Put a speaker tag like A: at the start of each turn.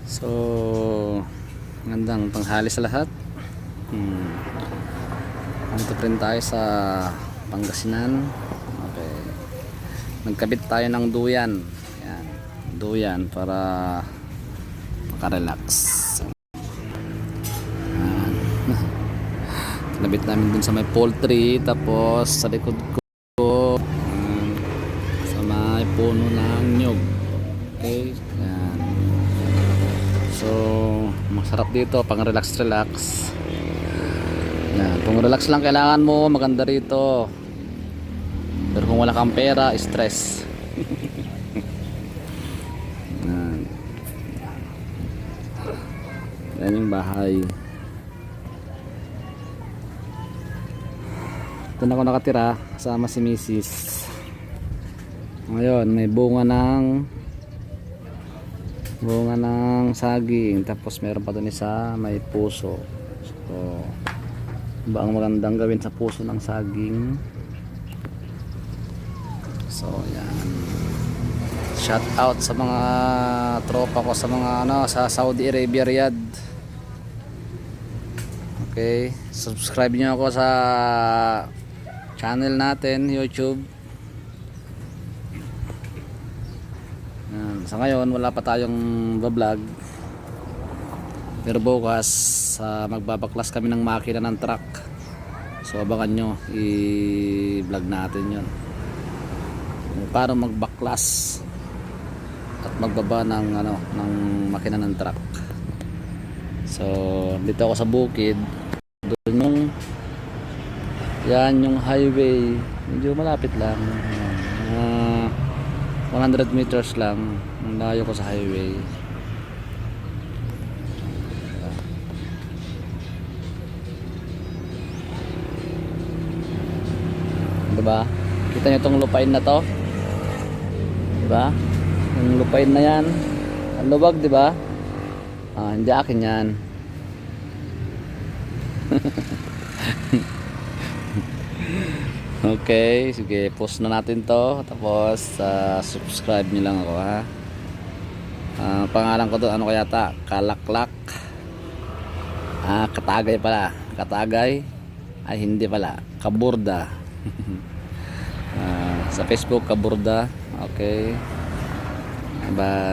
A: So, magandang tanghali sa lahat. Nandito pa rin tayo sa Pangasinan. Okay. Nagkabit tayo ng duyan. Yan, duyan para makarelax. Nabit namin dun sa may poultry, tapos sa likod ko sa may puno ng nyug. Okay, yan. So masarap dito pang relax. Yan, kung relax lang kailangan mo, maganda rito. Pero kung wala kang pera, stress. Yan. Yan yung bahay. Doon ako nakatira kasama si Mrs. Ngayon may bunga ng saging, tapos meron pa doon isa may puso. So ba ang magandang gawin sa puso ng saging? So yan, shout out sa mga tropa ko sa mga sa Saudi Arabia, Riyadh. Okay, subscribe nyo ako sa channel natin YouTube. Yan. Sa ngayon wala pa tayong vlog, pero bukas magbabaklas kami ng makina ng truck. So abangan nyo, i-vlog natin yon para magbaklas at magbaba ng ng makina ng truck. So dito ako sa bukid, doon yan yung highway, medyo malapit lang, 100 meters lang ang layo ko sa highway. Diba? Kita nyo itong lupain na to? Diba? Yung lupain na yan, ang lubag, diba? Hindi akin yan. Okay, sige, post na natin to. Tapos subscribe nyo lang ako, ha. Pangalan ko doon, ano kaya ta? Kalaklak. Katagay pala. Katagay ay hindi pala, Kaburda. Sa Facebook Kaburda. Okay, bye.